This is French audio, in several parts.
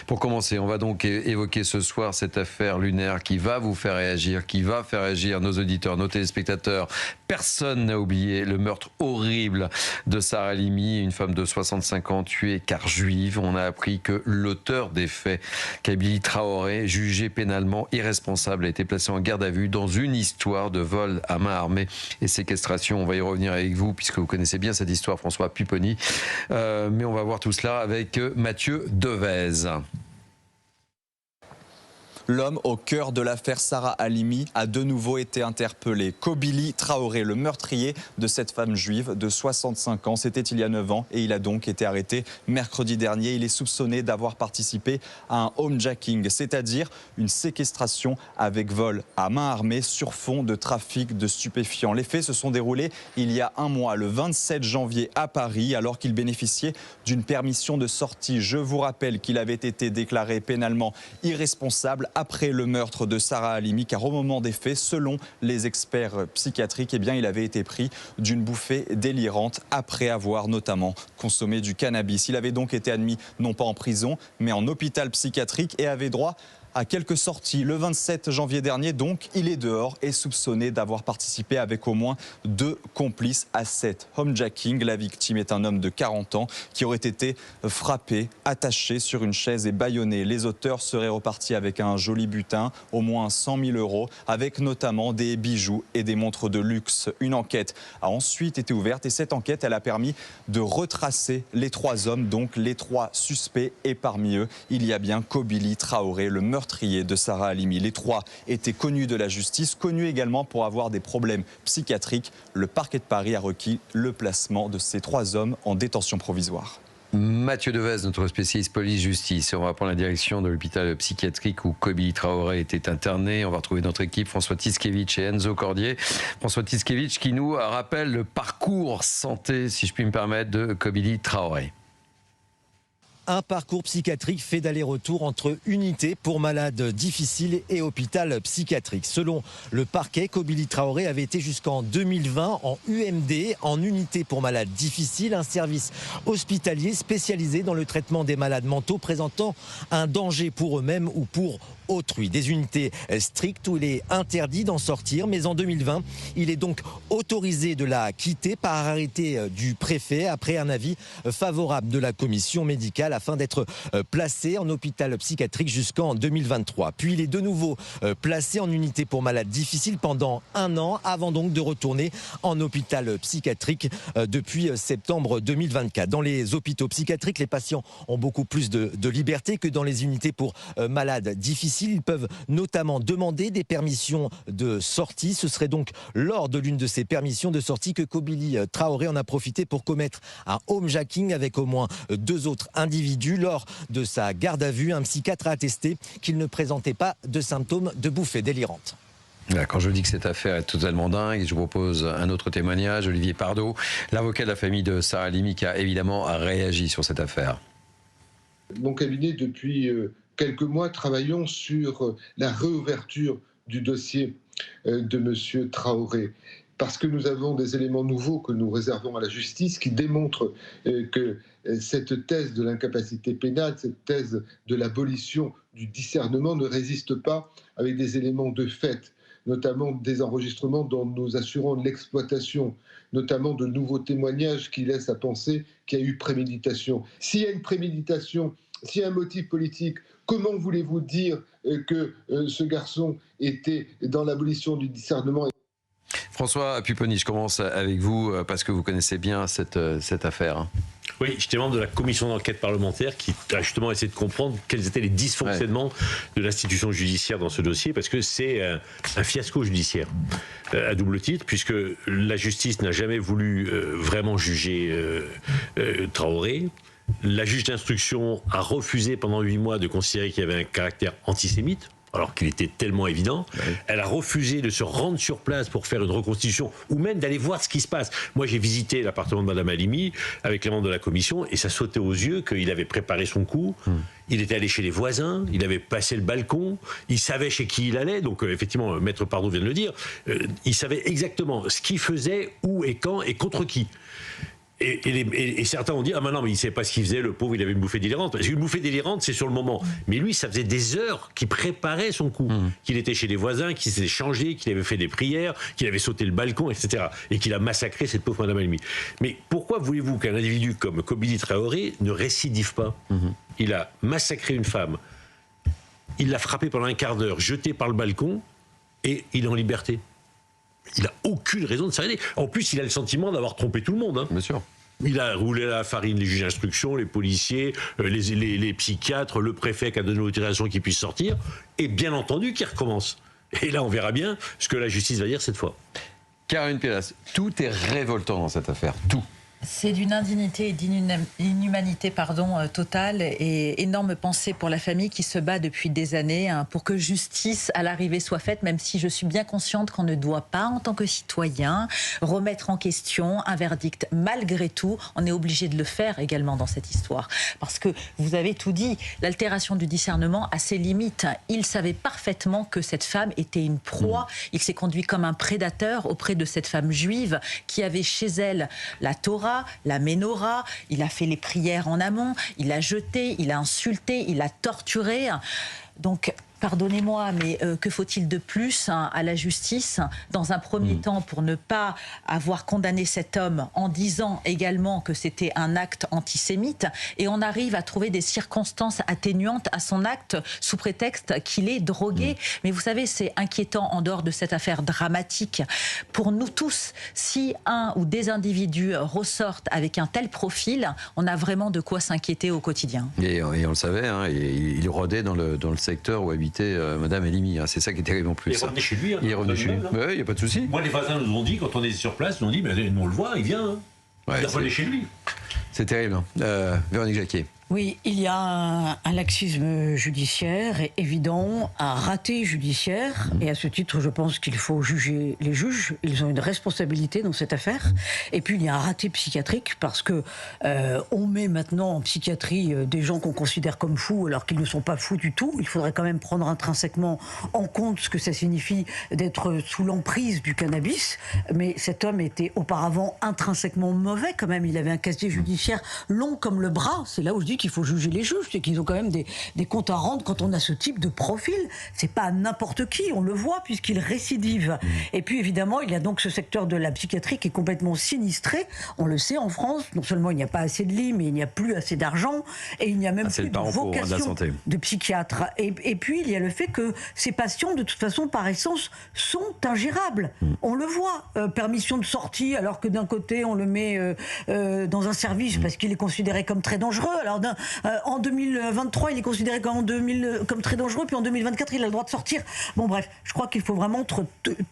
Pour commencer, on va donc évoquer ce soir cette affaire lunaire qui va vous faire réagir, qui va faire réagir nos auditeurs, nos téléspectateurs. Personne n'a oublié le meurtre horrible de Sarah Halimi, une femme de 65 ans tuée car juive. On a appris que l'auteur des faits, Kabylie Traoré, jugé pénalement irresponsable, a été placé en garde à vue dans une histoire de vol à main armée et séquestration. On va y revenir avec vous puisque vous connaissez bien cette histoire, François Pupponi. Mais on va voir tout cela avec Mathieu Devez. L'homme au cœur de l'affaire Sarah Halimi a de nouveau été interpellé. Kabylie Traoré, le meurtrier de cette femme juive de 65 ans. C'était il y a 9 ans et il a donc été arrêté mercredi dernier. Il est soupçonné d'avoir participé à un homejacking, c'est-à-dire une séquestration avec vol à main armée sur fond de trafic de stupéfiants. Les faits se sont déroulés il y a un mois, le 27 janvier à Paris, alors qu'il bénéficiait d'une permission de sortie. Je vous rappelle qu'il avait été déclaré pénalement irresponsable après le meurtre de Sarah Halimi, car au moment des faits, selon les experts psychiatriques, eh bien, il avait été pris d'une bouffée délirante après avoir notamment consommé du cannabis. Il avait donc été admis non pas en prison, mais en hôpital psychiatrique et avait droit à quelques sorties. Le 27 janvier dernier, donc, il est dehors et soupçonné d'avoir participé avec au moins 2 complices à cet homejacking. La victime est un homme de 40 ans qui aurait été frappé, attaché sur une chaise et bâillonné. Les auteurs seraient repartis avec un joli butin, au moins 100 000 €, avec notamment des bijoux et des montres de luxe. Une enquête a ensuite été ouverte et cette enquête, elle a permis de retracer les 3 hommes, donc les 3 suspects. Et parmi eux, il y a bien Kabylie Traoré, le meurtrier de Sarah Halimi. Les 3 étaient connus de la justice, connus également pour avoir des problèmes psychiatriques. Le parquet de Paris a requis le placement de ces 3 hommes en détention provisoire. Mathieu Devez, notre spécialiste police-justice. On va prendre la direction de l'hôpital psychiatrique où Kabylie Traoré était interné. On va retrouver notre équipe, François Tiskevitch et Enzo Cordier. François Tiskevitch qui nous rappelle le parcours santé, si je puis me permettre, de Kabylie Traoré. Un parcours psychiatrique fait d'aller-retour entre unité pour malades difficiles et hôpital psychiatrique. Selon le parquet, Kabylie Traoré avait été jusqu'en 2020 en UMD, en unité pour malades difficiles, un service hospitalier spécialisé dans le traitement des malades mentaux présentant un danger pour eux-mêmes ou pour autrui. Des unités strictes où il est interdit d'en sortir, mais en 2020, il est donc autorisé de la quitter par arrêté du préfet après un avis favorable de la commission médicale afin d'être placé en hôpital psychiatrique jusqu'en 2023. Puis il est de nouveau placé en unité pour malades difficiles pendant 1 an avant donc de retourner en hôpital psychiatrique depuis septembre 2024. Dans les hôpitaux psychiatriques, les patients ont beaucoup plus de liberté que dans les unités pour malades difficiles. Ils peuvent notamment demander des permissions de sortie. Ce serait donc lors de l'une de ces permissions de sortie que Kabylie Traoré en a profité pour commettre un homejacking avec au moins 2 autres individus. Lors de sa garde à vue, un psychiatre a attesté qu'il ne présentait pas de symptômes de bouffée délirante. Quand je dis que cette affaire est totalement dingue, je vous propose un autre témoignage. Olivier Pardo, l'avocat de la famille de Sarah Halimi, qui a évidemment réagi sur cette affaire. Mon cabinet, depuis quelques mois, travaillons sur la réouverture du dossier de M. Traoré. Parce que nous avons des éléments nouveaux que nous réservons à la justice qui démontrent que cette thèse de l'incapacité pénale, cette thèse de l'abolition du discernement ne résiste pas avec des éléments de fait, notamment des enregistrements dont nous assurons l'exploitation, notamment de nouveaux témoignages qui laissent à penser qu'il y a eu préméditation. S'il y a une préméditation, s'il y a un motif politique, comment voulez-vous dire que ce garçon était dans l'abolition du discernement ? François Pupponi, je commence avec vous parce que vous connaissez bien cette affaire. Oui, j'étais membre de la commission d'enquête parlementaire qui a justement essayé de comprendre quels étaient les dysfonctionnements de l'institution judiciaire dans ce dossier, parce que c'est un fiasco judiciaire à double titre, puisque la justice n'a jamais voulu vraiment juger Traoré. La juge d'instruction a refusé pendant 8 mois de considérer qu'il y avait un caractère antisémite, alors qu'il était tellement évident. Elle a refusé de se rendre sur place pour faire une reconstitution ou même d'aller voir ce qui se passe. Moi, j'ai visité l'appartement de Mme Halimi avec les membres de la commission et ça sautait aux yeux qu'il avait préparé son coup. Il était allé chez les voisins, il avait passé le balcon, il savait chez qui il allait. Donc, effectivement, Maître Pardo vient de le dire. Il savait exactement ce qu'il faisait, où et quand et contre qui. Et certains ont dit, ah non, mais il ne savait pas ce qu'il faisait, le pauvre, il avait une bouffée délirante. Parce qu'une bouffée délirante, c'est sur le moment. Mais lui, ça faisait des heures qu'il préparait son coup. Qu'il était chez les voisins, qu'il s'était changé, qu'il avait fait des prières, qu'il avait sauté le balcon, etc. Et qu'il a massacré cette pauvre Madame Halimi. Mais pourquoi voulez-vous qu'un individu comme Kobili Traoré ne récidive pas? Il a massacré une femme, il l'a frappée pendant un quart d'heure, jeté par le balcon, et il est en liberté. Il n'a aucune raison de s'arrêter. En plus, il a le sentiment d'avoir trompé tout le monde. Bien sûr. Il a roulé à la farine les juges d'instruction, les policiers, les psychiatres, le préfet qui a donné l'autorisation qu'il puisse sortir, et bien entendu qu'il recommence. Et là, on verra bien ce que la justice va dire cette fois. Karine Pélas, tout est révoltant dans cette affaire, tout. C'est d'une indignité et d'inhumanité totale, et énorme pensée pour la famille qui se bat depuis des années pour que justice à l'arrivée soit faite, même si je suis bien consciente qu'on ne doit pas, en tant que citoyen, remettre en question un verdict. Malgré tout, on est obligé de le faire également dans cette histoire. Parce que vous avez tout dit, l'altération du discernement a ses limites. Il savait parfaitement que cette femme était une proie. Il s'est conduit comme un prédateur auprès de cette femme juive qui avait chez elle la Torah, la Ménorah, il a fait les prières en amont, il a jeté, il a insulté, il a torturé. Donc, pardonnez-moi, mais que faut-il de plus à la justice dans un premier temps pour ne pas avoir condamné cet homme en disant également que c'était un acte antisémite, et on arrive à trouver des circonstances atténuantes à son acte sous prétexte qu'il est drogué. Mais vous savez, c'est inquiétant en dehors de cette affaire dramatique. Pour nous tous, si un ou des individus ressortent avec un tel profil, on a vraiment de quoi s'inquiéter au quotidien. Et on le savait, hein, il rôdait dans le secteur où habitait Madame Halimi. Hein, c'est ça qui est terrible en plus. Il est revenu chez lui. Il est revenu chez lui. Il n'y a pas de souci. Moi, les voisins nous ont dit, quand on est sur place, nous ont dit, mais nous on le voit, il vient. Hein. Ouais, il est revenu chez lui. C'est terrible. Véronique Jacquier. Oui, il y a un laxisme judiciaire évident, un raté judiciaire, et à ce titre, je pense qu'il faut juger les juges. Ils ont une responsabilité dans cette affaire. Et puis, il y a un raté psychiatrique, parce que on met maintenant en psychiatrie des gens qu'on considère comme fous, alors qu'ils ne sont pas fous du tout. Il faudrait quand même prendre intrinsèquement en compte ce que ça signifie d'être sous l'emprise du cannabis. Mais cet homme était auparavant intrinsèquement mauvais, quand même. Il avait un casier judiciaire long comme le bras. C'est là où je dis qu'il faut juger les juges, c'est qu'ils ont quand même des comptes à rendre quand on a ce type de profil. C'est pas n'importe qui, on le voit, puisqu'il récidive. Et puis évidemment, il y a donc ce secteur de la psychiatrie qui est complètement sinistré. On le sait en France, non seulement il n'y a pas assez de lits, mais il n'y a plus assez d'argent, et il n'y a même plus de vocation de psychiatre. Et puis il y a le fait que ces patients, de toute façon, par essence, sont ingérables. On le voit, permission de sortie, alors que d'un côté on le met dans un service parce qu'il est considéré comme très dangereux. Alors en 2023, il est considéré comme très dangereux, puis en 2024, il a le droit de sortir. Bon bref, je crois qu'il faut vraiment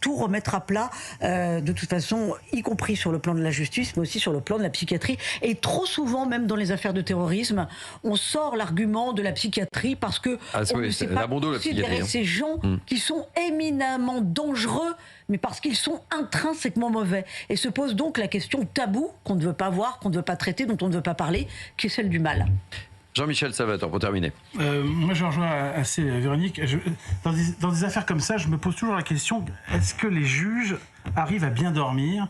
tout remettre à plat, de toute façon, y compris sur le plan de la justice, mais aussi sur le plan de la psychiatrie. Et trop souvent, même dans les affaires de terrorisme, on sort l'argument de la psychiatrie parce que on ne sait pas considérer ces gens qui sont éminemment dangereux, mais parce qu'ils sont intrinsèquement mauvais. Et se pose donc la question taboue qu'on ne veut pas voir, qu'on ne veut pas traiter, dont on ne veut pas parler, qui est celle du mal. Jean-Michel Salvatore, pour terminer. Moi, je rejoins assez Véronique. Dans des affaires comme ça, je me pose toujours la question, est-ce que les juges arrivent à bien dormir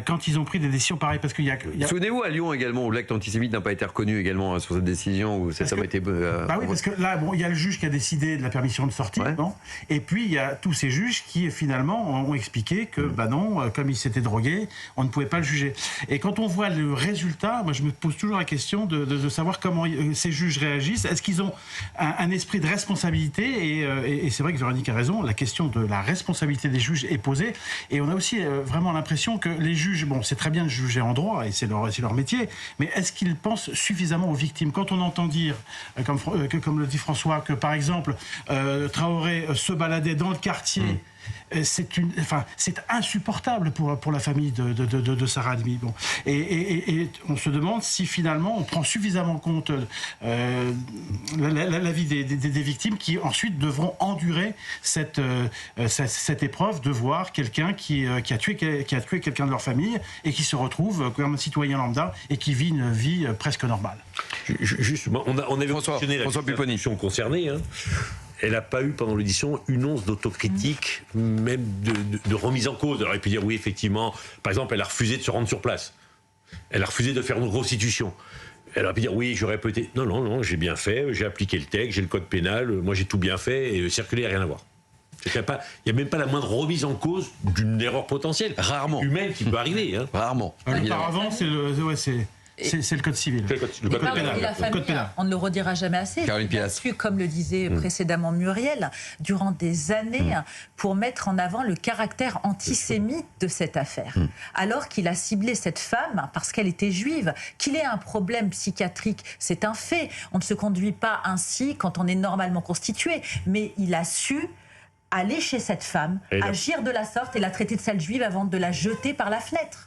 quand ils ont pris des décisions pareilles? Parce qu'il y a... Souvenez-vous à Lyon également, où l'acte antisémite n'a pas été reconnu également sur cette décision, où ça a été... Bah oui, parce que là, bon, il y a le juge qui a décidé de la permission de sortie, non, et puis il y a tous ces juges qui finalement ont expliqué que, bah non, comme il s'était drogué, on ne pouvait pas le juger. Et quand on voit le résultat, moi je me pose toujours la question de savoir comment ces juges réagissent. Est-ce qu'ils ont un esprit de responsabilité? Et c'est vrai que Véronique a raison, la question de la responsabilité des juges est posée, et on a aussi vraiment l'impression que les juges, bon, c'est très bien de juger en droit, et c'est leur métier, mais est-ce qu'ils pensent suffisamment aux victimes? Quand on entend dire, comme le dit François, que par exemple, Traoré se baladait dans le quartier, c'est insupportable pour la famille de Sarah Halimi. Bon. Et on se demande si finalement on prend suffisamment en compte la vie des victimes qui ensuite devront endurer cette épreuve de voir quelqu'un qui a tué quelqu'un de leur famille et qui se retrouve comme un citoyen lambda et qui vit une vie presque normale. Justement, on avait mentionné la situation concernée. Hein. Elle n'a pas eu pendant l'audition une once d'autocritique, même de remise en cause. Alors, il peut dire oui, effectivement, par exemple, elle a refusé de se rendre sur place. Elle a refusé de faire une restitution. Elle a pu dire oui, j'aurais peut-être. Non, j'ai bien fait, j'ai appliqué le texte, j'ai le code pénal, moi j'ai tout bien fait, et circuler, rien à voir. Il n'y a même pas la moindre remise en cause d'une erreur potentielle. Rarement. Humaine qui peut arriver. Hein. Rarement. Auparavant, c'est le code civil. Le code pénal. La famille, on ne le redira jamais assez. Caroline Il a Pilastre. su, comme le disait précédemment Muriel, durant des années, pour mettre en avant le caractère antisémite de cette affaire. Alors qu'il a ciblé cette femme parce qu'elle était juive. Qu'il ait un problème psychiatrique, c'est un fait. On ne se conduit pas ainsi quand on est normalement constitué. Mais il a su aller chez cette femme, agir de la sorte et la traiter de sale juive avant de la jeter par la fenêtre.